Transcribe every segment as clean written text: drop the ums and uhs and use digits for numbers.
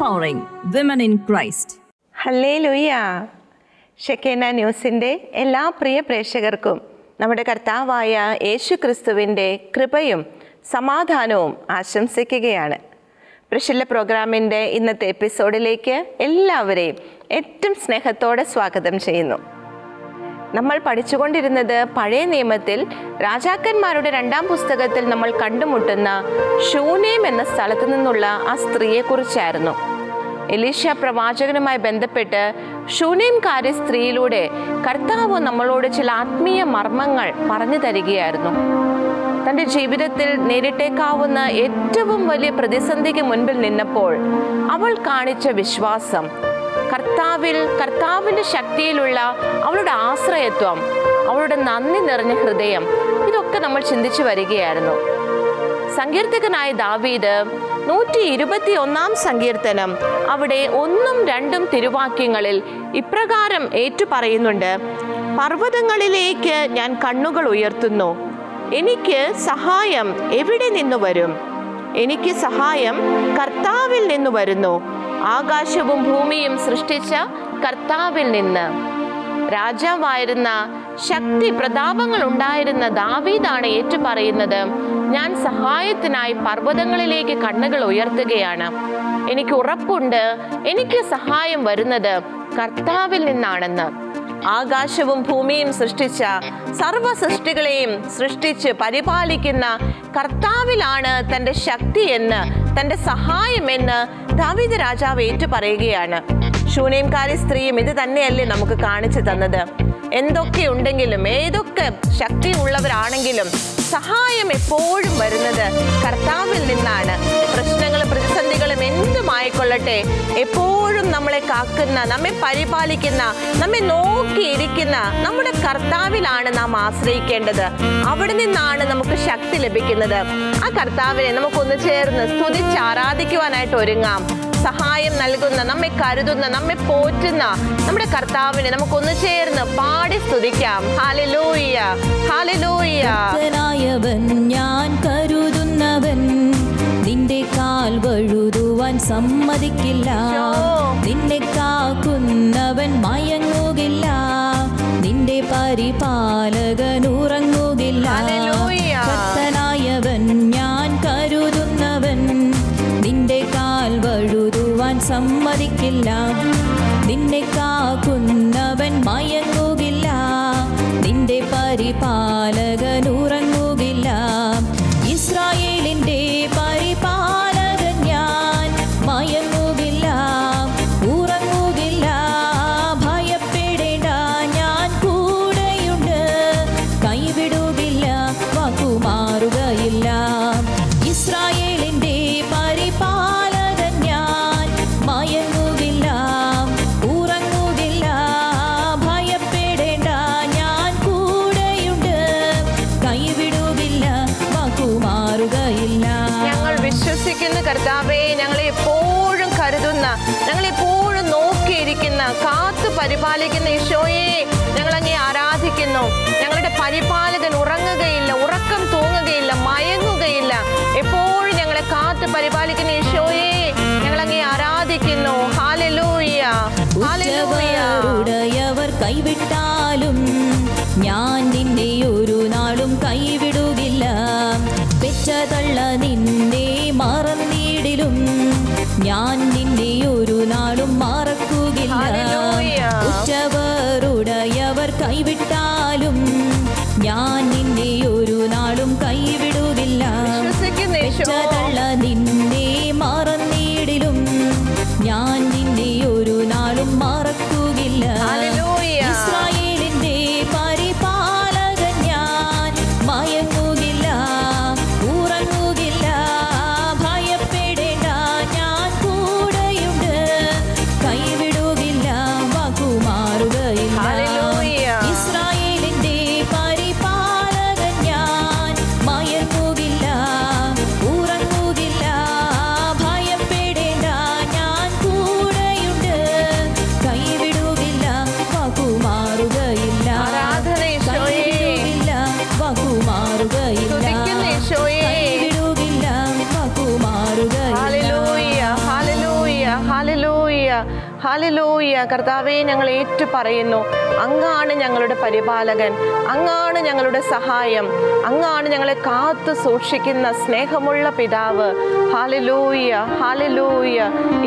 empowering women in Christ. ഹല്ലേലൂയ. ഷെക്കേന ന്യൂസിൻ്റെ എല്ലാ പ്രിയ പ്രേക്ഷകർക്കും നമ്മുടെ കർത്താവായ യേശു ക്രിസ്തുവിൻ്റെ കൃപയും സമാധാനവും ആശംസിക്കുകയാണ്. പ്രശില്ല പ്രോഗ്രാമിൻ്റെ ഇന്നത്തെ എപ്പിസോഡിലേക്ക് എല്ലാവരെയും ഏറ്റവും സ്നേഹത്തോടെ സ്വാഗതം ചെയ്യുന്നു. നമ്മൾ പഠിച്ചുകൊണ്ടിരുന്നത് പഴയ നിയമത്തിൽ രാജാക്കന്മാരുടെ 2-ാം പുസ്തകത്തിൽ നമ്മൾ കണ്ടുമുട്ടുന്ന ശൂനേം എന്ന സ്ഥലത്തു നിന്നുള്ള ആ സ്ത്രീയെക്കുറിച്ചായിരുന്നു. എലീശ പ്രവാചകനുമായി ബന്ധപ്പെട്ട് ശൂനേംകാരി സ്ത്രീയിലൂടെ കർത്താവ് നമ്മളോട് ചില ആത്മീയ മർമ്മങ്ങൾ പറഞ്ഞു തരികയായിരുന്നു. തൻ്റെ ജീവിതത്തിൽ നേരിട്ടേക്കാവുന്ന ഏറ്റവും വലിയ പ്രതിസന്ധിക്ക് മുൻപിൽ നിന്നപ്പോൾ അവൾ കാണിച്ച വിശ്വാസം, കർത്താവിൻ്റെ ശക്തിയിലുള്ള അവളുടെ ആശ്രയത്വം, അവളുടെ നന്ദി നിറഞ്ഞ ഹൃദയം, ഇതൊക്കെ നമ്മൾ ചിന്തിച്ചു വരികയായിരുന്നു. സങ്കീർത്തകനായ ദാവീദ് 121-ാം സങ്കീർത്തനം അവിടെ 1-2 തിരുവാക്യങ്ങളിൽ ഇപ്രകാരം ഏറ്റുപറയുന്നുണ്ട്: പർവ്വതങ്ങളിലേക്ക് ഞാൻ കണ്ണുകൾ ഉയർത്തുന്നു, എനിക്ക് സഹായം എവിടെ നിന്നു വരും? എനിക്ക് സഹായം കർത്താവിൽ നിന്നു വരുന്നു, ആകാശവും ഭൂമിയും സൃഷ്ടിച്ച കർത്താവിൽ നിന്ന്. രാജാവായിരുന്ന, ശക്തി പ്രതാപങ്ങൾ ഉണ്ടായിരുന്ന ദാവീദാണ് ഏറ്റുപറയുന്നത്: ഞാൻ സഹായത്തിനായി പർവ്വതങ്ങളിലേക്ക് കണ്ണുകൾ ഉയർത്തുകയാണ്. എനിക്ക് ഉറപ്പുണ്ട്, എനിക്ക് സഹായം വരുന്നത് കർത്താവിൽ നിന്നാണെന്ന്. ആകാശവും ഭൂമിയും സൃഷ്ടിച്ച, സർവ സൃഷ്ടികളെയും സൃഷ്ടിച്ച് പരിപാലിക്കുന്ന കർത്താവിലാണ് തൻ്റെ ശക്തി എന്ന്, തൻ്റെ സഹായം എന്ന് ദാവീദ് രാജാവ് ഏറ്റുപറയുകയാണ്. ശൂനേംകാരി സ്ത്രീയും ഇത് തന്നെയല്ലേ നമുക്ക് കാണിച്ചു തന്നത്? എന്തൊക്കെ ഉണ്ടെങ്കിലും, ഏതൊക്കെ ശക്തി ഉള്ളവരാണെങ്കിലും സഹായം എപ്പോഴും വരുന്നത് കർത്താവിൽ നിന്നാണ്. പ്രശ്നങ്ങളും പ്രതിസന്ധികളും എന്തുമായിക്കൊള്ളട്ടെ, എപ്പോഴും നമ്മളെ കാക്കുന്ന, നമ്മെ പരിപാലിക്കുന്ന, നമ്മെ നോക്കിയിരിക്കുന്ന നമ്മുടെ കർത്താവിലാണ് നാം ആശ്രയിക്കേണ്ടത്. അവിടെ നിന്നാണ് നമുക്ക് ശക്തി ലഭിക്കുന്നത്. ആ കർത്താവിനെ നമുക്കൊന്ന് ചേർന്ന് സ്തുതിച്ച് ആരാധിക്കുവാനായിട്ട് ഒരുങ്ങാം. സഹായം നൽകുന്ന, നമ്മെ കരുതുന്ന, നമ്മെ പോറ്റുന്ന നമ്മുടെ കർത്താവിനെ നമുക്കൊന്ന് ചേർന്ന് പാടി സ്തുതിക്കാം. Hallelujah, hallelujah. ഞാൻ കരുതുന്നവൻ, നിന്റെ കാൽ വഴുതുവാൻ സമ്മതിക്കില്ല. നിന്നെ കാക്കുന്നവൻ മയങ്ങുകില്ല, നിന്റെ പരിപാലകൻ ഉറങ്ങുകില്ല. കർത്തനായവൻ ഞാൻ കരുതുന്നവൻ, നിന്റെ കാൽ വഴുതുവാൻ സമ്മതിക്കില്ല, നിന്നെ കാക്കുന്നവൻ മയങ്ങുകില്ല, നിന്റെ പരിപാലകൻ ഉറങ്ങുകില്ല. ഇസ്രായേലിന്റെ പരിപാലകൻ ഞാൻ, മയങ്ങുകില്ല, ഉറങ്ങുകില്ല. ഭയപ്പെടേണ്ട, ഞാൻ കൂടെയുണ്ട്, കൈവിടുകില്ല, വാക്കുമാറുകയില്ല. ഇസ്രായേലിന്റെ പരിപാലകൻ ഞാൻ, മയങ്ങുകില്ല, ഉറങ്ങുകില്ല. ഭയപ്പെടേണ്ട, ഞാൻ കൂടെയുണ്ട്, കൈവിടുകില്ല, വാക്കുമാറുകയില്ല. ഞങ്ങൾ വിശ്വസിക്കുന്ന കർത്താവേ, ഞങ്ങളെ എപ്പോഴും കരുതുന്ന, ഞങ്ങളെപ്പോഴും നോക്കിയിരിക്കുന്ന, കാത്തു പരിപാലിക്കുന്ന ഈശോയെ ഞങ്ങൾ അങ്ങേ ആരാധിക്കുന്നു. ഞങ്ങളുടെ പരിപാലകൻ ഉറങ്ങുകയില്ല, ഉറക്കം തൂങ്ങുകയില്ല, മയങ്ങുകയില്ല. എപ്പോഴും ഞങ്ങളെ കാത്തു പരിപാലിക്കുന്ന ഈശോയെ ഞങ്ങൾ അങ്ങേ ആരാധിക്കുന്നു. Hallelujah, hallelujah. ഉടയവർ കൈവിട്ടാലും ഞാൻ നിന്നെ ഒരു നാളും കൈവിടുകില്ല. പെറ്റതള്ള നിന്നെ മറന്നിടിലും ഞാൻ നിന്നെ ഒരു നാളും മറക്കുകയില്ല. ഉറ്റവരുടയവർ കൈവിട്ടാലും ഞാൻ നിന്നെ ഒരു നാളും കൈവിടുകില്ല. പെറ്റതള്ള നിന്നെ മറന്നിടിലും ഞാൻ നിന്നെ ഒരു നാളും മറക്കുകയില്ല. ഇസ്രായേലിന്റെ പരിപാലകൻ ഞാൻ, മയങ്ങുകില്ല, ഉറങ്ങുകില്ല. ഭയപ്പെടേണ്ട, ഞാൻ കൂടെയുണ്ട്, കൈവിടുകില്ല, വാക്കുമാറുകയില്ല. ഇസ്രായേലിന്റെ പരിപാലകൻ ഞാൻ, മയങ്ങുകില്ല, ഉറങ്ങുകില്ല. ഹല്ലേലൂയ. കർത്താവേ, ഞങ്ങൾ ഏറ്റു പറയുന്നു, അങ്ങാണ് ഞങ്ങളുടെ പരിപാലകൻ, അങ്ങാണ് ഞങ്ങളുടെ സഹായം, അങ്ങാണ് ഞങ്ങളെ കാത്തു സൂക്ഷിക്കുന്ന സ്നേഹമുള്ള പിതാവ്. ഹല്ലേലൂയ, ഹല്ലേലൂയ.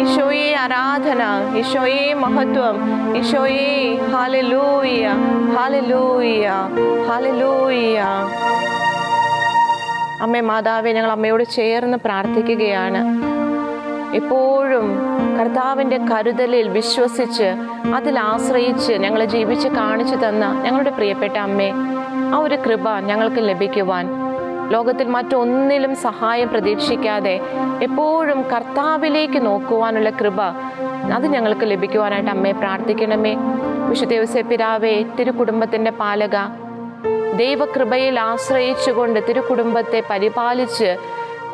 ഈശോയെ ആരാധന, ഈശോയെ മഹത്വം, ഈശോയെ ഹല്ലേലൂയ, ഹല്ലേലൂയ, ഹല്ലേലൂയ. അമ്മേ മാതാവേ, ഞങ്ങൾ അമ്മയോട് ചേർന്ന് പ്രാർത്ഥിക്കുകയാണ്. എപ്പോഴും കർത്താവിൻ്റെ കരുതലിൽ വിശ്വസിച്ച് അതിൽ ആശ്രയിച്ച് ഞങ്ങളെ ജീവിച്ച് കാണിച്ചു തന്ന ഞങ്ങളുടെ പ്രിയപ്പെട്ട അമ്മേ, ആ ഒരു കൃപ ഞങ്ങൾക്ക് ലഭിക്കുവാൻ, ലോകത്തിൽ മറ്റൊന്നിലും സഹായം പ്രതീക്ഷിക്കാതെ എപ്പോഴും കർത്താവിലേക്ക് നോക്കുവാനുള്ള കൃപ അത് ഞങ്ങൾക്ക് ലഭിക്കുവാനായിട്ട് അമ്മയെ പ്രാർത്ഥിക്കണമേ. വിശുദ്ധ യോസേപ്പ് പിതാവേ, തിരുകുടുംബത്തിൻ്റെ പാലക, ദൈവകൃപയിൽ ആശ്രയിച്ചുകൊണ്ട് തിരുകുടുംബത്തെ പരിപാലിച്ച്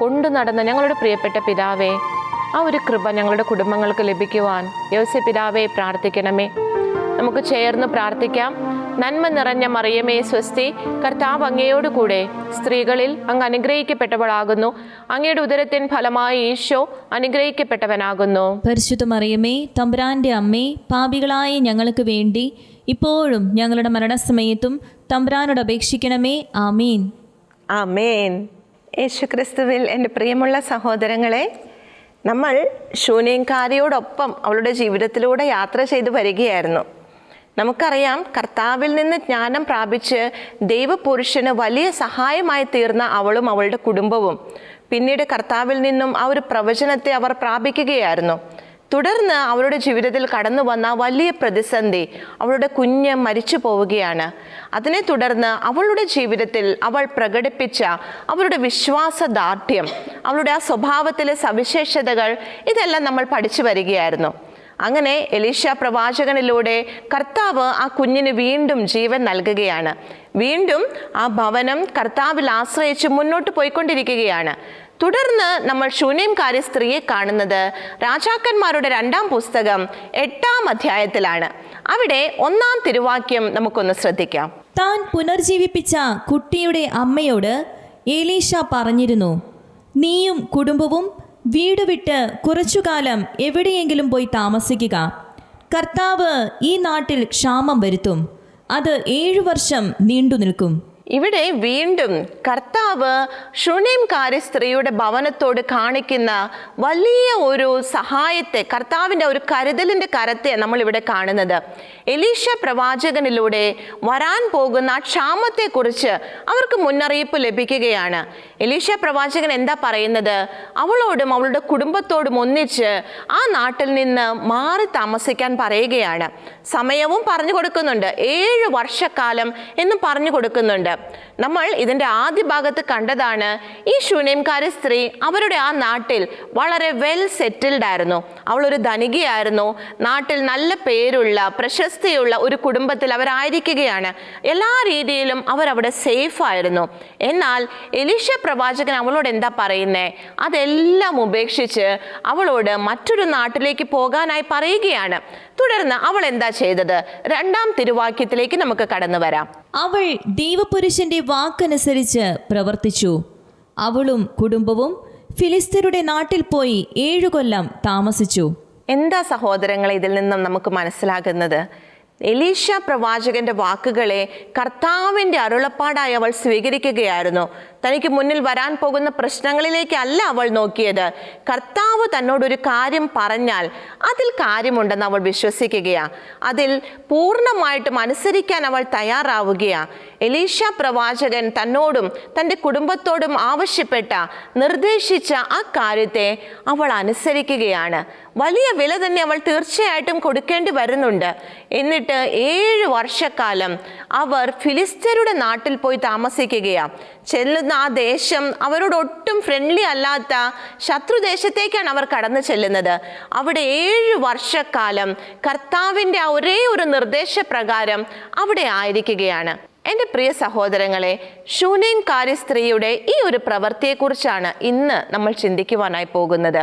കൊണ്ടു നടന്ന ഞങ്ങളുടെ പ്രിയപ്പെട്ട പിതാവേ, ആ ഒരു കൃപ ഞങ്ങളുടെ കുടുംബങ്ങൾക്ക് ലഭിക്കുവാൻ യോസേപ്പ് പിതാവേ പ്രാർത്ഥിക്കണമേ. നമുക്ക് ചേർന്ന് പ്രാർത്ഥിക്കാം. നന്മ നിറഞ്ഞ മറിയമേ സ്വസ്തി, കർത്താവ് അങ്ങയോട് കൂടെ സ്ത്രീകളിൽ അങ്ങ് അനുഗ്രഹിക്കപ്പെട്ടവളാകുന്നു, അങ്ങയുടെ ഉദരത്തിൻ ഫലമായി ഈശോ അനുഗ്രഹിക്കപ്പെട്ടവനാകുന്നു. പരിശുദ്ധ മറിയമേ, തമ്പുരാന്റെ അമ്മേ, പാപികളായ ഞങ്ങൾക്ക് വേണ്ടി ഇപ്പോഴും ഞങ്ങളുടെ മരണസമയത്തും തമ്പുരാനോട് അപേക്ഷിക്കണമേ. ആമീൻ. ആമേൻ. യേശുക്രിസ്തുവിൽ എൻ്റെ പ്രിയമുള്ള സഹോദരങ്ങളെ, നമ്മൾ ശൂന്യംകാരിയോടൊപ്പം അവളുടെ ജീവിതത്തിലൂടെ യാത്ര ചെയ്തു വരികയായിരുന്നു. നമുക്കറിയാം, കർത്താവിൽ നിന്ന് ജ്ഞാനം പ്രാപിച്ച് ദൈവപുരുഷന് വലിയ സഹായമായി തീർന്ന അവളും അവളുടെ കുടുംബവും പിന്നീട് കർത്താവിൽ നിന്നും ആ ഒരു പ്രവചനത്തെ അവർ പ്രാപിക്കുകയായിരുന്നു. തുടർന്ന് അവളുടെ ജീവിതത്തിൽ കടന്നു വന്ന വലിയ പ്രതിസന്ധി, അവളുടെ കുഞ്ഞ് മരിച്ചു പോവുകയാണ്. അതിനെ തുടർന്ന് അവളുടെ ജീവിതത്തിൽ അവൾ പ്രകടിപ്പിച്ച അവളുടെ വിശ്വാസദാർഢ്യം, അവളുടെ ആ സ്വഭാവത്തിലെ സവിശേഷതകൾ, ഇതെല്ലാം നമ്മൾ പഠിച്ചു വരികയായിരുന്നു. അങ്ങനെ എലീശ പ്രവാചകനിലൂടെ കർത്താവ് ആ കുഞ്ഞിന് വീണ്ടും ജീവൻ നൽകുകയാണ്. വീണ്ടും ആ ഭവനം കർത്താവിൽ ആശ്രയിച്ച് മുന്നോട്ട് പോയിക്കൊണ്ടിരിക്കുകയാണ്. തുടർന്ന് നമ്മൾ ശൂന്യംകാരി സ്ത്രീയെ കാണുന്നത് രാജാക്കന്മാരുടെ 2-ാം പുസ്തകം 8-ാം അധ്യായത്തിലാണ്. അവിടെ 1-ാം തിരുവാക്യം നമുക്കൊന്ന് ശ്രദ്ധിക്കാം. താൻ പുനർജീവിപ്പിച്ച കുട്ടിയുടെ അമ്മയോട് എലീശ പറഞ്ഞിരുന്നു, നീയും കുടുംബവും വീട് വിട്ട് കുറച്ചുകാലം എവിടെയെങ്കിലും പോയി താമസിക്കുക. കർത്താവ് ഈ നാട്ടിൽ ക്ഷാമം വരുത്തും, അത് 7 വർഷം നീണ്ടു നിൽക്കും. ഇവിടെ വീണ്ടും കർത്താവ് ശൂന്യംകാരി സ്ത്രീയുടെ ഭവനത്തോട് കാണിക്കുന്ന വലിയ ഒരു സഹായത്തെ, കർത്താവിൻ്റെ ഒരു കരുതലിൻ്റെ കരത്തെ നമ്മൾ ഇവിടെ കാണുന്നത്. എലീശ പ്രവാചകനിലൂടെ വരാൻ പോകുന്ന ക്ഷാമത്തെക്കുറിച്ച് അവർക്ക് മുന്നറിയിപ്പ് ലഭിക്കുകയാണ്. എലീശ പ്രവാചകൻ എന്താ പറയുന്നത്? അവളോടും അവളുടെ കുടുംബത്തോടും ഒന്നിച്ച് ആ നാട്ടിൽ നിന്ന് മാറി താമസിക്കാൻ പറയുകയാണ്. സമയവും പറഞ്ഞു കൊടുക്കുന്നുണ്ട്, 7 വർഷക്കാലം എന്നും പറഞ്ഞു കൊടുക്കുന്നുണ്ട്. നമ്മൾ ഇതിൻ്റെ ആദ്യ ഭാഗത്ത് കണ്ടതാണ്, ഈ ശൂന്യംകാരി സ്ത്രീ അവരുടെ ആ നാട്ടിൽ വളരെ വെൽ സെറ്റിൽഡ് ആയിരുന്നു. അവളൊരു ധനികയായിരുന്നു. നാട്ടിൽ നല്ല പേരുള്ള പ്രശസ്തിയുള്ള ഒരു കുടുംബത്തിൽ അവരായിരിക്കുകയാണ്. എല്ലാ രീതിയിലും അവരവിടെ സേഫ് ആയിരുന്നു. എന്നാൽ എലീശ പ്രവാചകൻ അവളോട് എന്താ പറയുന്നേ? അതെല്ലാം ഉപേക്ഷിച്ച് അവളോട് മറ്റൊരു നാട്ടിലേക്ക് പോകാനായി പറയുകയാണ്. തുടർന്ന് അവൾ എന്താ ചെയ്തത്? 2-ാം തിരുവാക്യത്തിലേക്ക് നമുക്ക് കടന്നു വരാം. അവൾ ദൈവപുരുഷന്റെ വാക്കനുസരിച്ച് പ്രവർത്തിച്ചു. അവളും കുടുംബവും ഫിലിസ്ത്യരുടെ നാട്ടിൽ പോയി 7 കൊല്ലം താമസിച്ചു. എന്താ സഹോദരങ്ങളെ ഇതിൽ നിന്നും നമുക്ക് മനസ്സിലാകുന്നത്? എലീശ പ്രവാചകന്റെ വാക്കുകളെ കർത്താവിൻ്റെ അരുളപ്പാടായി അവൾ സ്വീകരിക്കുകയായിരുന്നു. തനിക്ക് മുന്നിൽ വരാൻ പോകുന്ന പ്രശ്നങ്ങളിലേക്കല്ല അവൾ നോക്കിയത്. കർത്താവ് തന്നോടൊരു കാര്യം പറഞ്ഞാൽ അതിൽ കാര്യമുണ്ടെന്ന് അവൾ വിശ്വസിക്കുകയാണ്. അതിൽ പൂർണ്ണമായിട്ടും അനുസരിക്കാൻ അവൾ തയ്യാറാവുകയാണ്. എലീശ പ്രവാചകൻ തന്നോടും തൻ്റെ കുടുംബത്തോടും ആവശ്യപ്പെട്ട, നിർദ്ദേശിച്ച ആ കാര്യത്തെ അവൾ അനുസരിക്കുകയാണ്. വലിയ വില തന്നെ അവൾ തീർച്ചയായിട്ടും കൊടുക്കേണ്ടി വരുന്നുണ്ട്. എന്നിട്ട് 7 വർഷക്കാലം അവർ ഫിലിസ്ത്യരുടെ നാട്ടിൽ പോയി താമസിക്കുകയാണ്. ചെല്ലുന്ന ആ ദേശം അവരോട് ഒട്ടും ഫ്രണ്ട്ലി അല്ലാത്ത ശത്രുദേശത്തേക്കാണ് അവർ കടന്നു ചെല്ലുന്നത്. അവിടെ 7 വർഷക്കാലം കർത്താവിൻ്റെ ഒരേ ഒരു നിർദ്ദേശപ്രകാരം അവിടെ ആയിരിക്കുകയാണ്. എൻ്റെ പ്രിയ സഹോദരങ്ങളെ, ശൂനേംകാരി സ്ത്രീയുടെ ഈ ഒരു പ്രവൃത്തിയെക്കുറിച്ചാണ് ഇന്ന് നമ്മൾ ചിന്തിക്കുവാനായി പോകുന്നത്.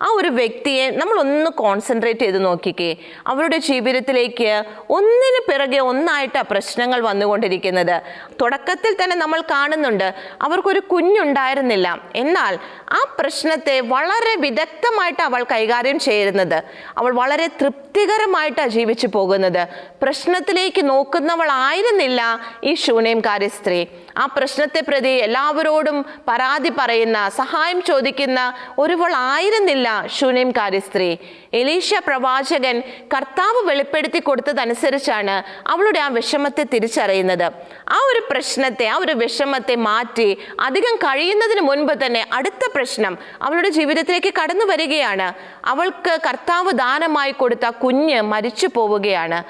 ആ ഒരു വ്യക്തിയെ നമ്മൾ ഒന്ന് കോൺസെൻട്രേറ്റ് ചെയ്ത് നോക്കിക്കേ. അവരുടെ ജീവിതത്തിലേക്ക് ഒന്നിന് പിറകെ ഒന്നായിട്ട് പ്രശ്നങ്ങൾ വന്നുകൊണ്ടിരിക്കുന്നത്. തുടക്കത്തിൽ തന്നെ നമ്മൾ കാണുന്നുണ്ട്, അവർക്കൊരു കുഞ്ഞുണ്ടായിരുന്നില്ല. എന്നാൽ ആ പ്രശ്നത്തെ വളരെ വിദഗ്ധമായിട്ട് അവൾ കൈകാര്യം ചെയ്യുന്നത്. അവൾ വളരെ തൃപ്തികരമായിട്ടാണ് ജീവിച്ചു പോകുന്നത്. പ്രശ്നത്തിലേക്ക് നോക്കുന്നവളായിരുന്നില്ല ഈ ശൂനേംകാരി സ്ത്രീ. ആ പ്രശ്നത്തെ പ്രതി എല്ലാവരോടും പരാതി പറയുന്ന, സഹായം ചോദിക്കുന്ന ഒരുവളായിരുന്നില്ല ശൂനേംകാരി സ്ത്രീ. എലീശ പ്രവാചകൻ കർത്താവ് വെളിപ്പെടുത്തി കൊടുത്തതനുസരിച്ചാണ് അവളുടെ ആ വിഷമത്തെ തിരിച്ചറിയുന്നത്. ആ ഒരു പ്രശ്നത്തെ, ആ ഒരു വിഷമത്തെ മാറ്റി അധികം കഴിയുന്നതിന് മുൻപ് തന്നെ അടുത്ത പ്രശ്നം അവളുടെ ജീവിതത്തിലേക്ക് കടന്നു വരികയാണ്. അവൾക്ക് കർത്താവ് ദാനമായി കൊടുത്ത കുഞ്ഞ് മരിച്ചു പോവുകയാണ്.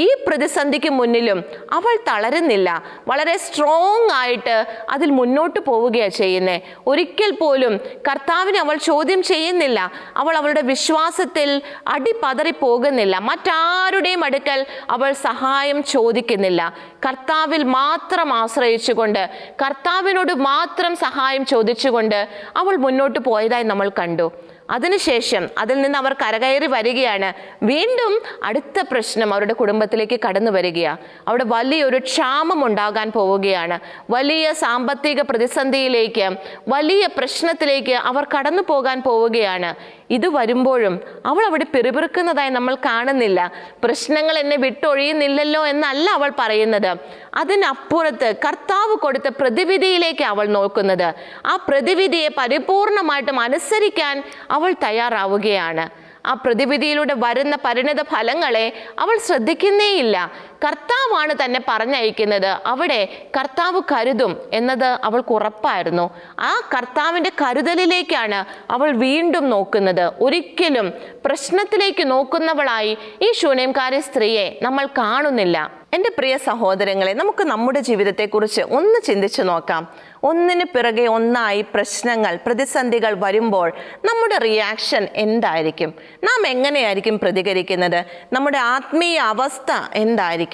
ഈ പ്രതിസന്ധിക്ക് മുന്നിലും അവൾ തളരുന്നില്ല. വളരെ സ്ട്രോങ് ആയിട്ട് അതിൽ മുന്നോട്ട് പോവുകയാണ് ചെയ്യുന്നത്. ഒരിക്കൽ പോലും കർത്താവിനെ അവൾ ചോദ്യം ചെയ്യുന്നില്ല. അവൾ അവളുടെ വിശ്വാസത്തിൽ അടിപതറി പോകുന്നില്ല. മറ്റാരുടെയും അടുക്കൽ അവൾ സഹായം ചോദിക്കുന്നില്ല. കർത്താവിൽ മാത്രം ആശ്രയിച്ചുകൊണ്ട്, കർത്താവിനോട് മാത്രം സഹായം ചോദിച്ചുകൊണ്ട് അവൾ മുന്നോട്ട് പോയതായി നമ്മൾ കണ്ടു. അതിനുശേഷം അതിൽ നിന്ന് അവർ കരകയറി വരികയാണ്. വീണ്ടും അടുത്ത പ്രശ്നം അവരുടെ കുടുംബത്തിലേക്ക് കടന്നു വരികയാണ്. അവിടെ വലിയൊരു ക്ഷാമം ഉണ്ടാകാൻ പോവുകയാണ്. വലിയ സാമ്പത്തിക പ്രതിസന്ധിയിലേക്ക്, വലിയ പ്രശ്നത്തിലേക്ക് അവർ കടന്നു പോകാൻ പോവുകയാണ്. ഇത് വരുമ്പോഴും അവൾ അവിടെ പിറുപിറുക്കുന്നതായി നമ്മൾ കാണുന്നില്ല. പ്രശ്നങ്ങൾ എന്നെ വിട്ടൊഴിയുന്നില്ലല്ലോ എന്നല്ല അവൾ പറയുന്നത്. അതിനപ്പുറത്ത് കർത്താവ് കൊടുത്ത പ്രതിവിധിയിലേക്ക് അവൾ നോക്കുന്നത്. ആ പ്രതിവിധിയെ പരിപൂർണമായിട്ടും അനുസരിക്കാൻ അവൾ തയ്യാറാവുകയാണ്. ആ പ്രതിവിധിയിലൂടെ വരുന്ന പരിണിത ഫലങ്ങളെ അവൾ ശ്രദ്ധിക്കുന്നേയില്ല. കർത്താവാണ് തന്നെ പറഞ്ഞയക്കുന്നത്. അവിടെ കർത്താവ് കരുതും എന്നത് അവൾക്ക് ഉറപ്പായിരുന്നു. ആ കർത്താവിൻ്റെ കരുതലിലേക്കാണ് അവൾ വീണ്ടും നോക്കുന്നത്. ഒരിക്കലും പ്രശ്നത്തിലേക്ക് നോക്കുന്നവളായി ഈ ശൂനേംകാരി സ്ത്രീയെ നമ്മൾ കാണുന്നില്ല. എൻ്റെ പ്രിയ സഹോദരങ്ങളെ, നമുക്ക് നമ്മുടെ ജീവിതത്തെക്കുറിച്ച് ഒന്ന് ചിന്തിച്ചു നോക്കാം. ഒന്നിന് പിറകെ ഒന്നായി പ്രശ്നങ്ങൾ, പ്രതിസന്ധികൾ വരുമ്പോൾ നമ്മുടെ റിയാക്ഷൻ എന്തായിരിക്കും? നാം എങ്ങനെയായിരിക്കും പ്രതികരിക്കുന്നത്? നമ്മുടെ ആത്മീയ അവസ്ഥ എന്തായിരിക്കും?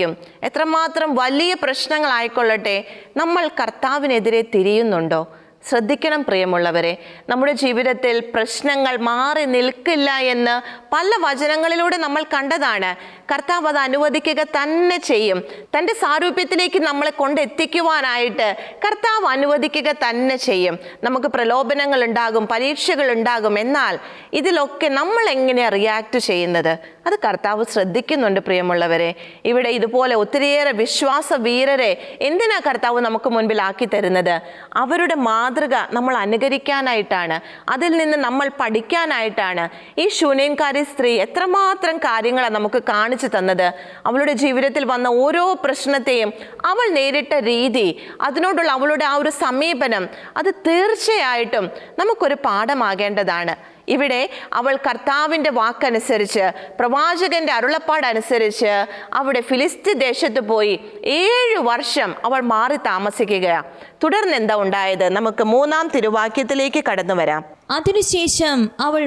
എത്രമാത്രം വലിയ പ്രശ്നങ്ങളായിക്കൊള്ളട്ടെ, നമ്മൾ കർത്താവിനെതിരെ തിരിയുന്നുണ്ടോ? ശ്രദ്ധിക്കണം പ്രിയമുള്ളവരെ, നമ്മുടെ ജീവിതത്തിൽ പ്രശ്നങ്ങൾ മാറി നിൽക്കില്ല എന്ന് പല വചനങ്ങളിലൂടെ നമ്മൾ കണ്ടതാണ്. കർത്താവ് അത് അനുവദിക്കുക തന്നെ ചെയ്യും. തൻ്റെ സാരൂപ്യത്തിലേക്ക് നമ്മളെ കൊണ്ടെത്തിക്കുവാനായിട്ട് കർത്താവ് അനുവദിക്കുക തന്നെ ചെയ്യും. നമുക്ക് പ്രലോഭനങ്ങൾ ഉണ്ടാകും, പരീക്ഷകൾ ഉണ്ടാകും. എന്നാൽ ഇതിലൊക്കെ നമ്മൾ എങ്ങനെയാണ് റിയാക്ട് ചെയ്യുന്നത്? അത് കർത്താവ് ശ്രദ്ധിക്കുന്നുണ്ട് പ്രിയമുള്ളവരെ. ഇവിടെ ഇതുപോലെ ഒത്തിരിയേറെ വിശ്വാസ വീരരെ എന്തിനാ കർത്താവ് നമുക്ക് മുൻപിൽ ആക്കി തരുന്നത്? അവരുടെ മാതൃക നമ്മൾ അനുകരിക്കാനായിട്ടാണ്. അതിൽ നിന്ന് നമ്മൾ പഠിക്കാനായിട്ടാണ്. ഈ ശൂനേംകാരി സ്ത്രീ എത്രമാത്രം കാര്യങ്ങളാണ് നമുക്ക് കാണിച്ചു തന്നത്. അവളുടെ ജീവിതത്തിൽ വന്ന ഓരോ പ്രശ്നത്തെയും അവൾ നേരിട്ട രീതി, അതിനോടുള്ള അവളുടെ ആ ഒരു സമീപനം, അത് തീർച്ചയായിട്ടും നമുക്കൊരു പാഠമാകേണ്ടതാണ്. ഇവിടെ അവൾ കർത്താവിൻ്റെ വാക്കനുസരിച്ച്, പ്രവാചകന്റെ അരുളപ്പാടനുസരിച്ച് അവിടെ ഫിലിസ്തീൻ ദേശത്ത് പോയി 7 വർഷം അവൾ മാറി താമസിക്കുകയാണ്. തുടർന്ന് എന്താ ഉണ്ടായത്? നമുക്ക് 3-ാം തിരുവാക്യത്തിലേക്ക് കടന്നു വരാം. അതിനുശേഷം അവൾ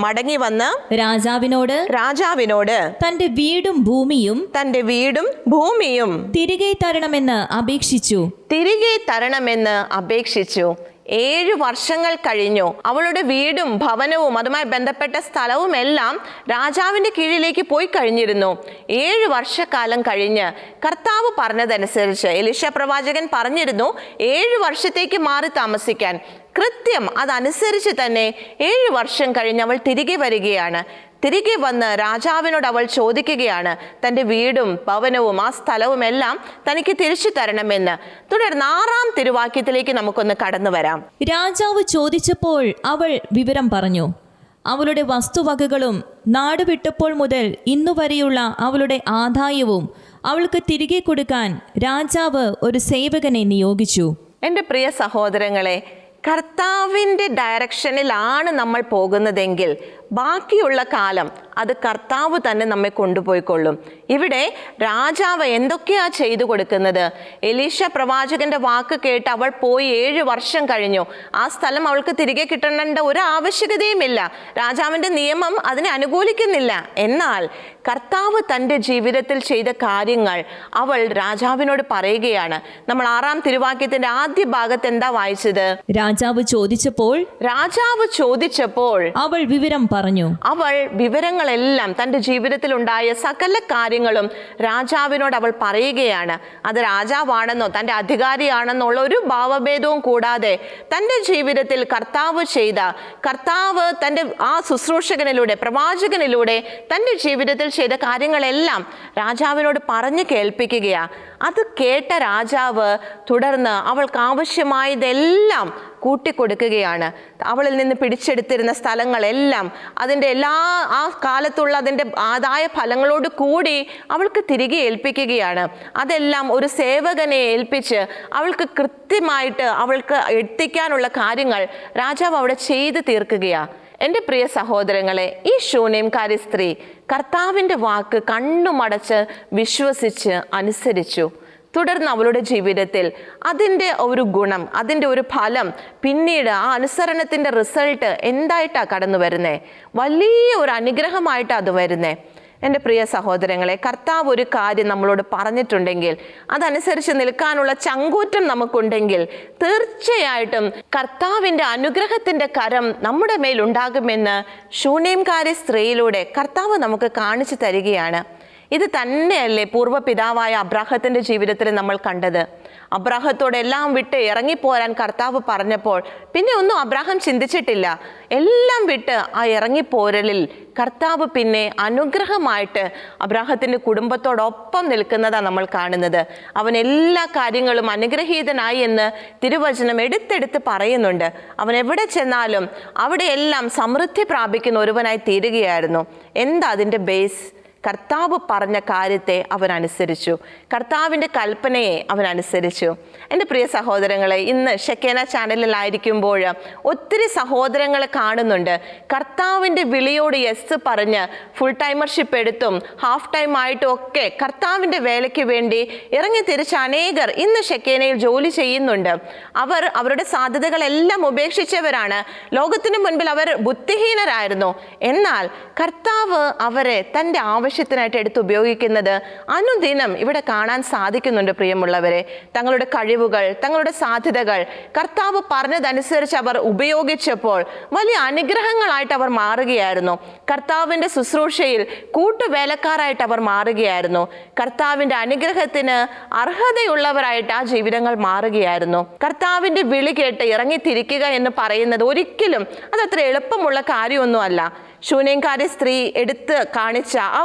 മടങ്ങി വന്ന് രാജാവിനോട് തന്റെ വീടും ഭൂമിയും തിരികെ തരണമെന്ന് അപേക്ഷിച്ചു. 7 വർഷങ്ങൾ കഴിഞ്ഞു. അവളുടെ വീടും ഭവനവും അതുമായി ബന്ധപ്പെട്ട സ്ഥലവും എല്ലാം രാജാവിൻ്റെ കീഴിലേക്ക് പോയി കഴിഞ്ഞിരുന്നു. 7 വർഷക്കാലം കഴിഞ്ഞ് കർത്താവ് പറഞ്ഞതനുസരിച്ച് എലീശ പ്രവാചകൻ പറഞ്ഞിരുന്നു 7 വർഷത്തേക്ക് മാറി താമസിക്കാൻ. കൃത്യം അതനുസരിച്ച് തന്നെ 7 വർഷം കഴിഞ്ഞ് അവൾ തിരികെ വരികയാണ്. തിരികെ വന്ന് രാജാവിനോട് അവൾ ചോദിക്കുകയാണ് തൻ്റെ വീടും ഭവനവും ആ സ്ഥലവും എല്ലാം തനിക്ക് തിരിച്ചു തരണമെന്ന്. തുടർന്ന് 6-ാം തിരുവാക്യത്തിലേക്ക് നമുക്കൊന്ന് കടന്നു വരാം. രാജാവ് ചോദിച്ചപ്പോൾ അവൾ വിവരം പറഞ്ഞു. അവളുടെ വസ്തുവകകളും നാട് വിട്ടപ്പോൾ മുതൽ ഇന്നുവരെയുള്ള അവളുടെ ആദായവും അവൾക്ക് തിരികെ കൊടുക്കാൻ രാജാവ് ഒരു സേവകനെ നിയോഗിച്ചു. എൻ്റെ പ്രിയ സഹോദരങ്ങളെ, കർത്താവിൻ്റെ ഡയറക്ഷനിലാണ് നമ്മൾ പോകുന്നതെങ്കിൽ ബാക്കിയുള്ള കാലം അത് കർത്താവ് തന്നെ നമ്മെ കൊണ്ടുപോയിക്കൊള്ളും. ഇവിടെ രാജാവ് എന്തൊക്കെയാ ചെയ്തു കൊടുക്കുന്നത്? എലീശ പ്രവാചകന്റെ വാക്ക് കേട്ട് അവൾ പോയി 7 വർഷം കഴിഞ്ഞു. ആ സ്ഥലം അവൾക്ക് തിരികെ കിട്ടേണ്ട ഒരു ആവശ്യകതയുമില്ല. രാജാവിന്റെ നിയമം അതിനെ അനുകൂലിക്കുന്നില്ല. എന്നാൽ കർത്താവ് തൻ്റെ ജീവിതത്തിൽ ചെയ്ത കാര്യങ്ങൾ അവൾ രാജാവിനോട് പറയുകയാണ്. നമ്മൾ 6-ാം തിരുവാക്യത്തിന്റെ ആദ്യ ഭാഗത്ത് എന്താ വായിച്ചത്? രാജാവ് ചോദിച്ചപ്പോൾ അവൾ വിവരം പറഞ്ഞു. അവൾ വിവരങ്ങളെല്ലാം തൻ്റെ ജീവിതത്തിൽ ഉണ്ടായ സകല കാര്യങ്ങളും രാജാവിനോട് അവൾ പറയുകയാണ്. അത് രാജാവാണെന്നോ തൻ്റെ അധികാരിയാണെന്നുള്ള ഒരു ഭാവഭേദവും കൂടാതെ തൻ്റെ ജീവിതത്തിൽ കർത്താവ് തൻ്റെ ആ ശുശ്രൂഷകനിലൂടെ, പ്രവാചകനിലൂടെ തൻ്റെ ജീവിതത്തിൽ ചെയ്ത കാര്യങ്ങളെല്ലാം രാജാവിനോട് പറഞ്ഞു കേൾപ്പിക്കുകയാ. അത് കേട്ട രാജാവ് തുടർന്ന് അവൾക്ക് ആവശ്യമായതെല്ലാം കൂട്ടിക്കൊടുക്കുകയാണ്. അവളിൽ നിന്ന് പിടിച്ചെടുത്തിരുന്ന സ്ഥലങ്ങളെല്ലാം അതിൻ്റെ ആ കാലത്തുള്ള അതിൻ്റെ ആദായ ഫലങ്ങളോട് കൂടി അവൾക്ക് തിരികെ ഏൽപ്പിക്കുകയാണ്. അതെല്ലാം ഒരു സേവകനെ ഏൽപ്പിച്ച് അവൾക്ക് കൃത്യമായിട്ട് അവൾക്ക് എത്തിക്കാനുള്ള കാര്യങ്ങൾ രാജാവ് അവിടെ ചെയ്തു തീർക്കുകയാണ്. എൻ്റെ പ്രിയ സഹോദരങ്ങളെ, ഈ ശൂനേംകാരി സ്ത്രീ കർത്താവിൻ്റെ വാക്ക് കണ്ണുമടച്ച് വിശ്വസിച്ച് അനുസരിച്ചു. തുടർന്ന് അവളുടെ ജീവിതത്തിൽ അതിൻ്റെ ഒരു ഗുണം, അതിൻ്റെ ഒരു ഫലം, പിന്നീട് ആ അനുസരണത്തിൻ്റെ റിസൾട്ട് എന്തായിട്ടാണ് കടന്നു വരുന്നത്? വലിയ ഒരു അനുഗ്രഹമായിട്ടാണ് അത് വരുന്നത്. എൻ്റെ പ്രിയ സഹോദരങ്ങളെ, കർത്താവ് ഒരു കാര്യം നമ്മളോട് പറഞ്ഞിട്ടുണ്ടെങ്കിൽ അതനുസരിച്ച് നിൽക്കാനുള്ള ചങ്കൂറ്റം നമുക്കുണ്ടെങ്കിൽ തീർച്ചയായിട്ടും കർത്താവിൻ്റെ അനുഗ്രഹത്തിൻ്റെ കരം നമ്മുടെ മേലുണ്ടാകുമെന്ന് ശൂനേംകാരി സ്ത്രീയിലൂടെ കർത്താവ് നമുക്ക് കാണിച്ചു തരികയാണ്. ഇത് തന്നെയല്ലേ പൂർവ്വപിതാവായ അബ്രാഹത്തിൻ്റെ ജീവിതത്തിൽ നമ്മൾ കണ്ടത്? അബ്രാഹത്തോട് എല്ലാം വിട്ട് ഇറങ്ങിപ്പോരാൻ കർത്താവ് പറഞ്ഞപ്പോൾ പിന്നെ ഒന്നും അബ്രാഹം ചിന്തിച്ചിട്ടില്ല. എല്ലാം വിട്ട് ആ ഇറങ്ങിപ്പോരലിൽ കർത്താവ് പിന്നെ അനുഗ്രഹമായിട്ട് അബ്രാഹത്തിൻ്റെ കുടുംബത്തോടൊപ്പം നിൽക്കുന്നതാണ് നമ്മൾ കാണുന്നത്. അവൻ എല്ലാ കാര്യങ്ങളും അനുഗ്രഹീതനായി എന്ന് തിരുവചനം എടുത്തെടുത്ത് പറയുന്നുണ്ട്. അവൻ എവിടെ ചെന്നാലും അവിടെയെല്ലാം സമൃദ്ധി പ്രാപിക്കുന്ന ഒരുവനായി തീരുകയായിരുന്നു. എന്താ അതിൻ്റെ ബേസ്? കർത്താവ് പറഞ്ഞ കാര്യത്തെ അവൻ അനുസരിച്ചു. കർത്താവിൻ്റെ കൽപ്പനയെ അവൻ അനുസരിച്ചു. എൻ്റെ പ്രിയ സഹോദരങ്ങളെ, ഇന്ന് ഷെക്കേന ചാനലിലായിരിക്കുമ്പോൾ ഒത്തിരി സഹോദരങ്ങളെ കാണുന്നുണ്ട്. കർത്താവിൻ്റെ വിളിയോട് യെസ് പറഞ്ഞ് ഫുൾ ടൈമർഷിപ്പ് എടുത്തും ഹാഫ് ടൈം ആയിട്ടും ഒക്കെ കർത്താവിൻ്റെ വേലയ്ക്ക് വേണ്ടി ഇറങ്ങി തിരിച്ച് അനേകർ ഇന്ന് ഷെക്കേനയിൽ ജോലി ചെയ്യുന്നുണ്ട്. അവർ അവരുടെ സാധ്യതകളെല്ലാം ഉപേക്ഷിച്ചവരാണ്. ലോകത്തിന് മുൻപിൽ അവർ ബുദ്ധിഹീനരായിരുന്നു. എന്നാൽ കർത്താവ് അവരെ തൻ്റെ ആവശ്യത്തിനായിട്ട് എടുത്ത് ഉപയോഗിക്കുന്നത് അനുദിനം ഇവിടെ കാണാൻ സാധിക്കുന്നുണ്ട്. പ്രിയമുള്ളവരെ, തങ്ങളുടെ കഴിവുകൾ, തങ്ങളുടെ സാധ്യതകൾ കർത്താവ് പറഞ്ഞതനുസരിച്ച് അവർ ഉപയോഗിച്ചപ്പോൾ വലിയ അനുഗ്രഹങ്ങളായിട്ട് അവർ മാറുകയായിരുന്നു. കർത്താവിൻ്റെ ശുശ്രൂഷയിൽ കൂട്ടുവേലക്കാരായിട്ട് അവർ മാറുകയായിരുന്നു. കർത്താവിൻ്റെ അനുഗ്രഹത്തിന് അർഹതയുള്ളവരായിട്ട് ആ ജീവിതങ്ങൾ മാറുകയായിരുന്നു. കർത്താവിൻ്റെ വിളി കേട്ട് ഇറങ്ങിത്തിരിക്കുക എന്ന് പറയുന്നത് ഒരിക്കലും അതത്ര എളുപ്പമുള്ള കാര്യമൊന്നുമല്ല. ശൂനേംകാരി സ്ത്രീ എടുത്ത് കാണിച്ച ആ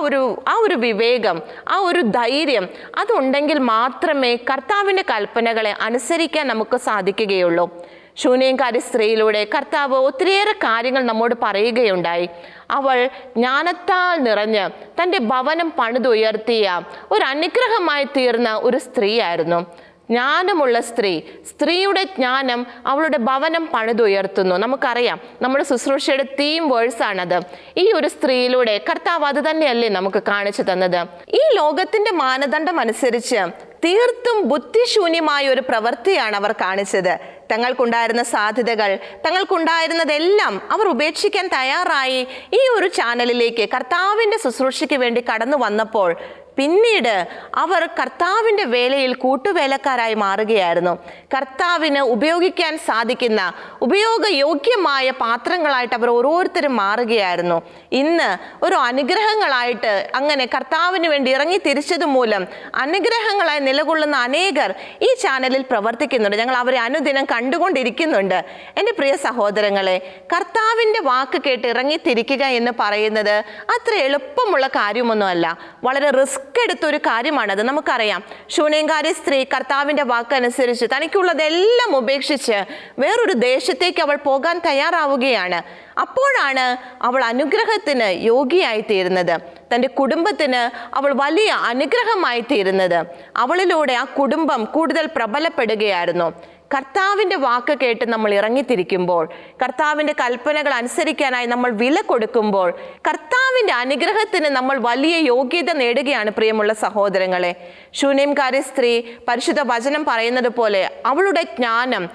ഒരു വിവേകം, ആ ഒരു ധൈര്യം അതുണ്ടെങ്കിൽ മാത്രമേ കർത്താവിൻ്റെ കൽപ്പനകളെ അനുസരിക്കാൻ നമുക്ക് സാധിക്കുകയുള്ളൂ. ശൂനേംകാരി സ്ത്രീയിലൂടെ കർത്താവ് ഒത്തിരിയേറെ കാര്യങ്ങൾ നമ്മോട് പറയുകയുണ്ടായി. അവൾ ജ്ഞാനത്താൽ നിറഞ്ഞ് തൻ്റെ ഭവനം പണിതുയർത്തിയ ഒരു അനുഗ്രഹമായി തീർന്ന ഒരു സ്ത്രീയായിരുന്നു. ജ്ഞാനമുള്ള സ്ത്രീയുടെ ജ്ഞാനം അവളുടെ ഭവനം പണിതുയർത്തുന്നു. നമുക്കറിയാം, നമ്മുടെ ശുശ്രൂഷയുടെ തീം വേഴ്സാണത്. ഈ ഒരു സ്ത്രീയിലൂടെ കർത്താവ് അത് തന്നെയല്ലേ നമുക്ക് കാണിച്ചു തന്നത്? ഈ ലോകത്തിന്റെ മാനദണ്ഡം അനുസരിച്ച് തീർത്തും ബുദ്ധിശൂന്യമായ ഒരു പ്രവൃത്തിയാണ് അവർ കാണിച്ചത്. തങ്ങൾക്കുണ്ടായിരുന്ന സാധ്യതകൾ, തങ്ങൾക്കുണ്ടായിരുന്നതെല്ലാം അവർ ഉപേക്ഷിക്കാൻ തയ്യാറായി ഈ ഒരു ചാനലിലേക്ക് കർത്താവിൻ്റെ ശുശ്രൂഷയ്ക്ക് വേണ്ടി കടന്നു വന്നപ്പോൾ പിന്നീട് അവർ കർത്താവിൻ്റെ വേലയിൽ കൂട്ടുവേലക്കാരായി മാറുകയായിരുന്നു. കർത്താവിന് ഉപയോഗിക്കാൻ സാധിക്കുന്ന ഉപയോഗയോഗ്യമായ പാത്രങ്ങളായിട്ട് അവർ ഓരോരുത്തരും മാറുകയായിരുന്നു. ഇന്ന് ഒരു അനുഗ്രഹങ്ങളായിട്ട് അങ്ങനെ കർത്താവിന് വേണ്ടി ഇറങ്ങി തിരിച്ചത് മൂലം അനുഗ്രഹങ്ങളായി നിലകൊള്ളുന്ന അനേകർ ഈ ചാനലിൽ പ്രവർത്തിക്കുന്നുണ്ട്. ഞങ്ങൾ അവരെ അനുദിനം കണ്ടുകൊണ്ടിരിക്കുന്നുണ്ട്. എൻ്റെ പ്രിയ സഹോദരങ്ങളെ, കർത്താവിൻ്റെ വാക്ക് കേട്ട് ഇറങ്ങി തിരിക്കുക എന്ന് പറയുന്നത് അത്ര എളുപ്പമുള്ള കാര്യമൊന്നുമല്ല. വളരെ റിസ്ക് എടുത്തൊരു കാര്യമാണത്. നമുക്കറിയാം, ശൂനേംകാരി സ്ത്രീ കർത്താവിൻ്റെ വാക്കനുസരിച്ച് തനിക്കുള്ളതെല്ലാം ഉപേക്ഷിച്ച് വേറൊരു ദേശത്തേക്ക് അവൾ പോകാൻ തയ്യാറാവുകയാണ്. അപ്പോഴാണ് അവൾ അനുഗ്രഹത്തിന് യോഗ്യയായി തീരുന്നത്. തൻ്റെ കുടുംബത്തിന് അവൾ വലിയ അനുഗ്രഹമായി തീരുന്നത്. അവളിലൂടെ ആ കുടുംബം കൂടുതൽ പ്രബലപ്പെടുകയായിരുന്നു. കർത്താവിൻ്റെ വാക്ക് കേട്ട് നമ്മൾ ഇറങ്ങിത്തിരിക്കുമ്പോൾ, കർത്താവിൻ്റെ കൽപ്പനകൾ അനുസരിക്കാനായി നമ്മൾ വില കൊടുക്കുമ്പോൾ, കർത്താവിൻ്റെ അനുഗ്രഹത്തിന് നമ്മൾ വലിയ യോഗ്യത നേടുകയാണ്. പ്രിയമുള്ള സഹോദരങ്ങളെ, ശൂന്യംകാരി സ്ത്രീ പരിശുദ്ധ വചനം പറയുന്നത് പോലെ അവളുടെ ജ്ഞാനം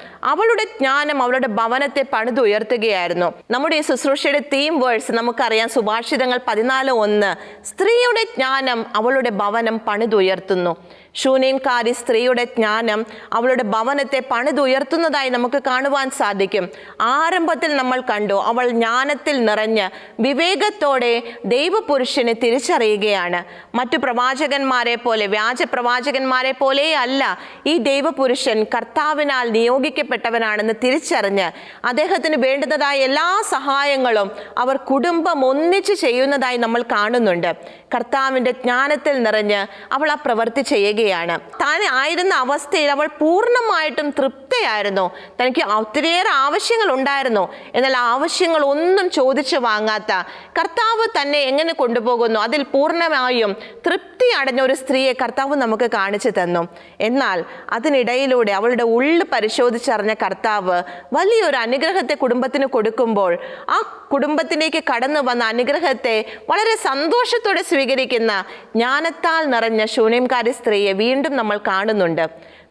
അവളുടെ ഭവനത്തെ പണിതുയർത്തുകയായിരുന്നു. നമ്മുടെ ഈ ശുശ്രൂഷയുടെ തീം വേഴ്സ് നമുക്കറിയാം, സുഭാഷിതങ്ങൾ 14:1. സ്ത്രീയുടെ ജ്ഞാനം അവളുടെ ഭവനം പണിതുയർത്തുന്നു. ശൂന്യംകാരി സ്ത്രീയുടെ ജ്ഞാനം അവളുടെ ഭവനത്തെ പണിതുയർത്തുന്നതായി നമുക്ക് കാണുവാൻ സാധിക്കും. ആരംഭത്തിൽ നമ്മൾ കണ്ടു, അവൾ ജ്ഞാനത്തിൽ നിറഞ്ഞ് വിവേകത്തോടെ ദൈവപുരുഷനെ തിരിച്ചറിയുകയാണ്. മറ്റു പ്രവാചകന്മാരെ പോലെ, വ്യാജ പ്രവാചകന്മാരെ പോലെ അല്ല ഈ ദൈവപുരുഷൻ കർത്താവിനാൽ നിയോഗിക്കപ്പെട്ടവനാണെന്ന് തിരിച്ചറിഞ്ഞ് അദ്ദേഹത്തിന് വേണ്ടുന്നതായ എല്ലാ സഹായങ്ങളും അവർ കുടുംബം ഒന്നിച്ച് ചെയ്യുന്നതായി നമ്മൾ കാണുന്നുണ്ട്. കർത്താവിൻ്റെ ജ്ഞാനത്തിൽ നിറഞ്ഞ് അവൾ ആ പ്രവൃത്തി ചെയ്യുകയാണ്. താൻ ആയിരുന്ന അവസ്ഥയിൽ അവൾ പൂർണ്ണമായിട്ടും തൃപ്തയായിരുന്നു. തനിക്ക് ഒത്തിരിയേറെ ആവശ്യങ്ങൾ ഉണ്ടായിരുന്നു. എന്നാൽ ആവശ്യങ്ങൾ ഒന്നും ചോദിച്ചു വാങ്ങാത്ത കർത്താവ് തന്നെ എങ്ങനെ കൊണ്ടുപോകുന്നു, അതിൽ പൂർണ്ണമായും തൃപ്തി അടഞ്ഞ ഒരു സ്ത്രീയെ കർത്താവ് നമുക്ക് കാണിച്ചു തന്നു. എന്നാൽ അതിനിടയിലൂടെ അവളുടെ ഉള്ളു പരിശോധിച്ചറിഞ്ഞ കർത്താവ് വലിയൊരു അനുഗ്രഹത്തെ കുടുംബത്തിന് കൊടുക്കുമ്പോൾ, ആ കുടുംബത്തിലേക്ക് കടന്നു വന്ന അനുഗ്രഹത്തെ വളരെ സന്തോഷത്തോടെ സ്വീകരിക്കുന്ന ജ്ഞാനത്താൽ നിറഞ്ഞ ശൂന്യംകാരി സ്ത്രീയെ വീണ്ടും നമ്മൾ കാണുന്നുണ്ട്.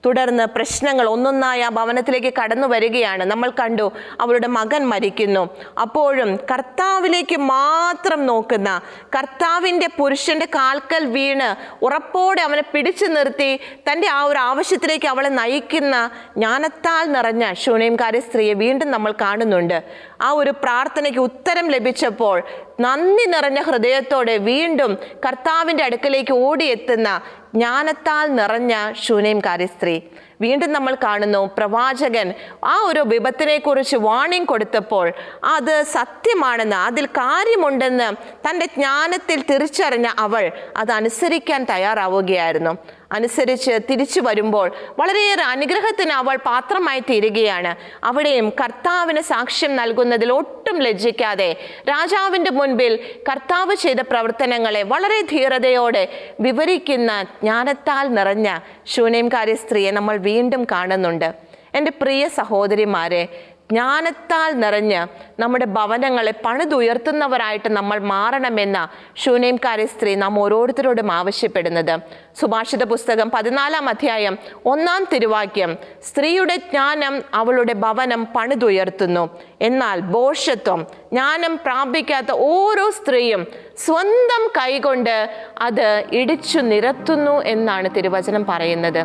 തുടർന്ന് പ്രശ്നങ്ങൾ ഒന്നൊന്നായി ആ ഭവനത്തിലേക്ക് കടന്നു വരികയാണ്. നമ്മൾ കണ്ടു, അവളുടെ മകൻ മരിക്കുന്നു. അപ്പോഴും കർത്താവിലേക്ക് മാത്രം നോക്കുന്ന, കർത്താവിൻ്റെ പുരുഷന്റെ കാൽക്കൽ വീണ് ഉറപ്പോടെ അവനെ പിടിച്ചു നിർത്തി തൻ്റെ ആ ഒരു ആവശ്യത്തിലേക്ക് അവളെ നയിക്കുന്ന ജ്ഞാനത്താൽ നിറഞ്ഞ ശൂന്യംകാരി സ്ത്രീയെ വീണ്ടും നമ്മൾ കാണുന്നുണ്ട്. ആ ഒരു പ്രാർത്ഥനയ്ക്ക് ഉത്തരം ലഭിച്ചപ്പോൾ നന്ദി നിറഞ്ഞ ഹൃദയത്തോടെ വീണ്ടും കർത്താവിൻ്റെ അടുക്കലേക്ക് ഓടിയെത്തുന്ന ജ്ഞാനത്താൽ നിറഞ്ഞ ശൂന്യംകാരി സ്ത്രീ. വീണ്ടും നമ്മൾ കാണുന്നു, പ്രവാചകൻ ആ ഒരു വിപത്തിനെ കുറിച്ച് വാർണിംഗ് കൊടുത്തപ്പോൾ അത് സത്യമാണെന്ന്, അതിൽ കാര്യമുണ്ടെന്ന് തൻ്റെ ജ്ഞാനത്തിൽ തിരിച്ചറിഞ്ഞ അവൾ അത് അനുസരിക്കാൻ തയ്യാറാവുകയായിരുന്നു. അനുസരിച്ച് തിരിച്ചു വരുമ്പോൾ വളരെയേറെ അനുഗ്രഹത്തിന് അവൾ പാത്രമായി തീരുകയാണ്. അവിടെയും കർത്താവിന് സാക്ഷ്യം നൽകുന്നതിൽ ഒട്ടും ലജ്ജിക്കാതെ രാജാവിൻ്റെ മുൻപിൽ കർത്താവ് ചെയ്ത പ്രവർത്തനങ്ങളെ വളരെ ധീരതയോടെ വിവരിക്കുന്ന ജ്ഞാനത്താൽ നിറഞ്ഞ ശൂന്യംകാരി സ്ത്രീയെ നമ്മൾ വീണ്ടും കാണുന്നുണ്ട്. എൻ്റെ പ്രിയ സഹോദരിമാരെ, ജ്ഞാനത്താൽ നിറഞ്ഞ് നമ്മുടെ ഭവനങ്ങളെ പണിതുയർത്തുന്നവരായിട്ട് നമ്മൾ മാറണമെന്ന ശൂന്യംകാരി സ്ത്രീ നാം ഓരോരുത്തരോടും ആവശ്യപ്പെടുന്നത്. സുഭാഷിത പുസ്തകം 14-ാം അധ്യായം 1-ാം തിരുവാക്യം, സ്ത്രീയുടെ ജ്ഞാനം അവളുടെ ഭവനം പണിതുയർത്തുന്നു, എന്നാൽ ഭോഷത്വം, ജ്ഞാനം പ്രാപിക്കാത്ത ഓരോ സ്ത്രീയും സ്വന്തം കൈകൊണ്ട് അത് ഇടിച്ചു നിരത്തുന്നു എന്നാണ് തിരുവചനം പറയുന്നത്.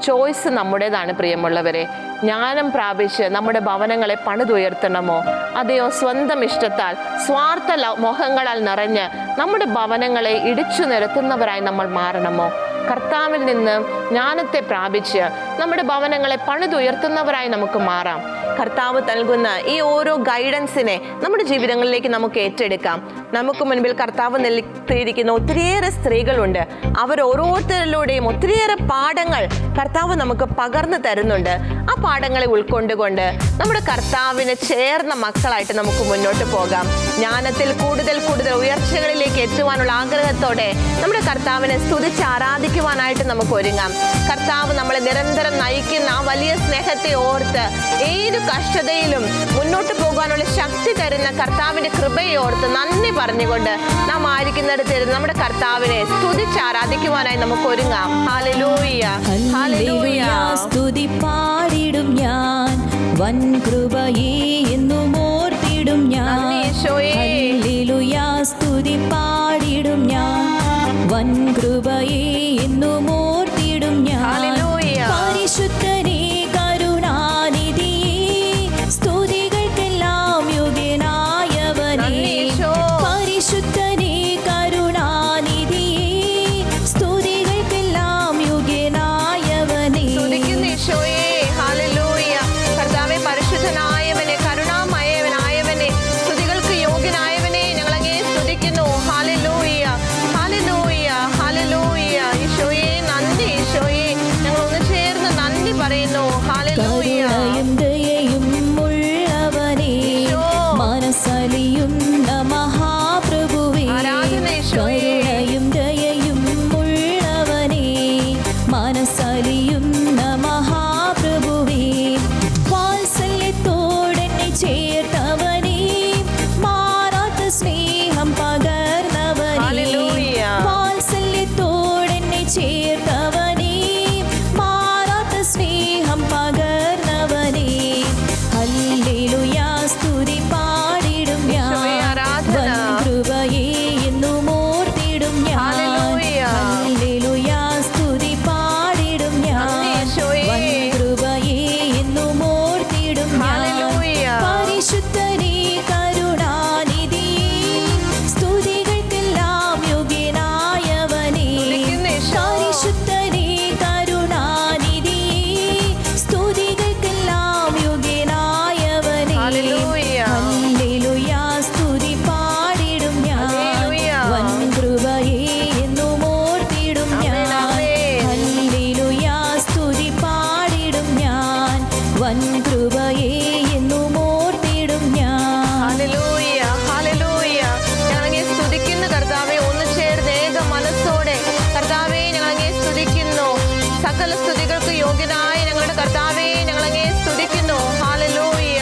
ചോയ്സ് നമ്മുടേതാണ് പ്രിയമുള്ളവരെ. ജ്ഞാനം പ്രാപിച്ച് നമ്മുടെ ഭവനങ്ങളെ പണിതുയർത്തണമോ, അതെയോ സ്വന്തം ഇഷ്ടത്താൽ സ്വാർത്ഥ മോഹങ്ങളാൽ നിറഞ്ഞ് നമ്മുടെ ഭവനങ്ങളെ ഇടിച്ചു നിരത്തുന്നവരായി നമ്മൾ മാറണമോ? കർത്താവിൽ നിന്ന് ജ്ഞാനത്തെ പ്രാപിച്ച് നമ്മുടെ ഭവനങ്ങളെ പണിതുയർത്തുന്നവരായി നമുക്ക് മാറാം. കർത്താവ് നൽകുന്ന ഈ ഓരോ ഗൈഡൻസിനെ നമ്മുടെ ജീവിതങ്ങളിലേക്ക് നമുക്ക് ഏറ്റെടുക്കാം. നമുക്ക് മുൻപിൽ കർത്താവ് നൽകിയിരിക്കുന്ന ഒത്തിരിയേറെ സ്ത്രീകളുണ്ട്. അവർ ഓരോരുത്തരിലൂടെയും ഒത്തിരിയേറെ പാഠങ്ങൾ കർത്താവ് നമുക്ക് പകർന്നു തരുന്നുണ്ട്. ആ പാഠങ്ങളെ ഉൾക്കൊണ്ടുകൊണ്ട് നമ്മുടെ കർത്താവിന് ചേർന്ന മക്കളായിട്ട് നമുക്ക് മുന്നോട്ട് പോകാം. ജ്ഞാനത്തിൽ കൂടുതൽ ഉയർച്ചകളിലേക്ക് എത്തുവാനുള്ള ആഗ്രഹത്തോടെ നമ്മുടെ കർത്താവിനെ സ്തുതിച്ച് ആരാധിക്കുവാനായിട്ട് നമുക്ക് ഒരുങ്ങാം. കർത്താവ് നമ്മളെ നിരന്തരം നയിക്കുന്ന ആ വലിയ സ്നേഹത്തെ ഓർത്ത്, ഏത് കഷ്ടതയിലും മുന്നോട്ട് പോകാനുള്ള ശക്തി തരുന്ന കർത്താവിന്റെ കൃപയെ ഓർത്ത് നന്ദി പറഞ്ഞുകൊണ്ട് നാം ആയിരിക്കുന്നിടത്ത് നമ്മുടെ കർത്താവിനെ സ്തുതിച്ച് ആരാധിക്കുവാനായി നമുക്ക് ഒരുങ്ങാം. Hallelujah, hallelujah. സ്തുതി പാടിടും ഞാൻ, വൻ കൃപയെ എന്നും ഓർത്തിടും ഞാൻ. ഹല്ലേലൂയ, സ്തുതി പാടിടും ഞാൻ, വൻ കൃപയെ എന്നും ഓർത്തിടും ഞാൻ. പരിശുദ്ധനേ കരുണാനിധിയേ, സ്തുതികൾക്കെല്ലാം യോഗ്യനായവനേ. പരിശുദ്ധനേ കരുണാനിധിയേ, സ്തുതികൾക്കെല്ലാം യോഗ്യനായവനേ. കർത്താവേ, പരിശുദ്ധനായവനെ, കരുണാമയവനായവനെ, സ്തുതികൾക്ക് യോഗ്യനായവനെ ഞങ്ങൾ അങ്ങേ സ്തുതിക്കുന്നു. ഹല്ലേലൂയ, ഹല്ലേലൂയ, ഹല്ലേലൂയ. ചേർത്തവനേ, മാറാത്ത സ്നേഹം പകർന്നവനേ, ഹല്ലേലൂയ. വാത്സല്യത്തോടെന്നെ ചേർത്തവനേ, മാറാത്ത സ്നേഹം പകർന്നവനേ. ഹല്ലേലൂയ, സ്തുതി പാടിടും ഞാൻ, ഈശോയെ ആരാധന. വൻകൃപയെ എന്നും ഓർത്തിടും ഞാൻ. ഹല്ലേലൂയ. ഹല്ലേലൂയ, സ്തുതി പാടിടും ഞാൻ, നന്ദി ഈശോയെ. വൻകൃപയെ എന്നും ഓർത്തിടും ഞാൻ. ഹല്ലേലൂയ. പരിശുദ്ധനേ, കരുണാനിധിയേ, സ്തുതികൾക്കെല്ലാം യോഗ്യനായവനേ. സ്തുതിക്കുന്നു ഈശോ. പരിശുദ്ധനേ, കരുണാനിധിയേ, സ്തുതികൾക്കെല്ലാം യോഗ്യനായവനേ. ഹല്ലേലൂയ. ഹല്ലേലൂയ, സ്തുതി പാടിടും ഞാൻ, ഹല്ലേലൂയ. വൻകൃപയെ എന്നും ഓർത്തിടും ഞാൻ. ആമേൻ, ആമേൻ. ഹല്ലേലൂയ, സ്തുതി പാടിടും ഞാൻ, വൻകൃപയെ എന്നും ഓർത്തിടും ഞാൻ. Hallelujah, hallelujah. ഞങ്ങൾ അങ്ങയെ സ്തുതിക്കുന്നു കർത്താവേ. ഒന്ന് ചേർന്ന് ഏക മനസ്സോടെ കർത്താവേ ഞങ്ങൾ അങ്ങയെ സ്തുതിക്കുന്നു. സകല സ്തുതികൾക്ക് യോഗ്യനായ ഞങ്ങളുടെ കർത്താവേ ഞങ്ങൾ അങ്ങയെ സ്തുതിക്കുന്നു. ഹല്ലേലൂയ,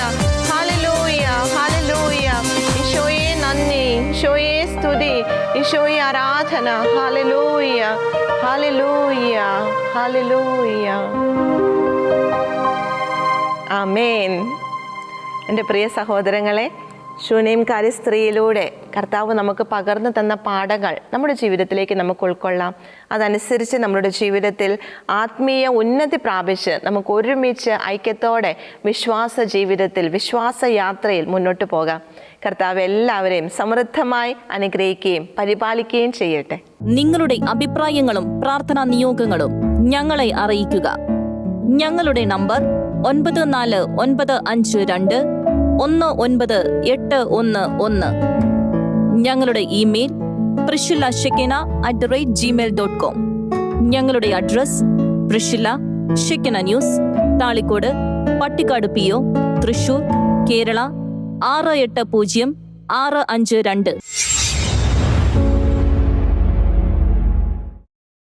ഹല്ലേലൂയ, ഹല്ലേലൂയ. ഈശോയെ നന്ദി, ഈശോയെ സ്തുതി, ഈശോയെ ആരാധന. ഹല്ലേലൂയ, ഹല്ലേലൂയ, ഹല്ലേലൂയ. ആമേൻ. എൻ്റെ പ്രിയ സഹോദരങ്ങളെ, ശൂന്യംകാരി സ്ത്രീയിലൂടെ കർത്താവ് നമുക്ക് പകർന്നു തന്ന പാഠങ്ങൾ നമ്മുടെ ജീവിതത്തിലേക്ക് നമുക്ക് ഉൾക്കൊള്ളാം. അതനുസരിച്ച് നമ്മുടെ ജീവിതത്തിൽ ആത്മീയ ഉന്നതി പ്രാപിച്ച് നമുക്ക് ഒരുമിച്ച് ഐക്യത്തോടെ വിശ്വാസ ജീവിതത്തിൽ, വിശ്വാസ യാത്രയിൽ മുന്നോട്ട് പോകാം. കർത്താവ് എല്ലാവരെയും സമൃദ്ധമായി അനുഗ്രഹിക്കുകയും പരിപാലിക്കുകയും ചെയ്യട്ടെ. നിങ്ങളുടെ അഭിപ്രായങ്ങളും പ്രാർത്ഥനാ നിയോഗങ്ങളും ഞങ്ങളെ അറിയിക്കുക. ഞങ്ങളുടെ നമ്പർ 9495219811. ഞങ്ങളുടെ ഇമെയിൽ priscilla@gmail.com. ഞങ്ങളുടെ address പ്രിഷില്ല Shekinah news, Thalikkode, Pattikkad PO, Thrissur, Kerala 680652.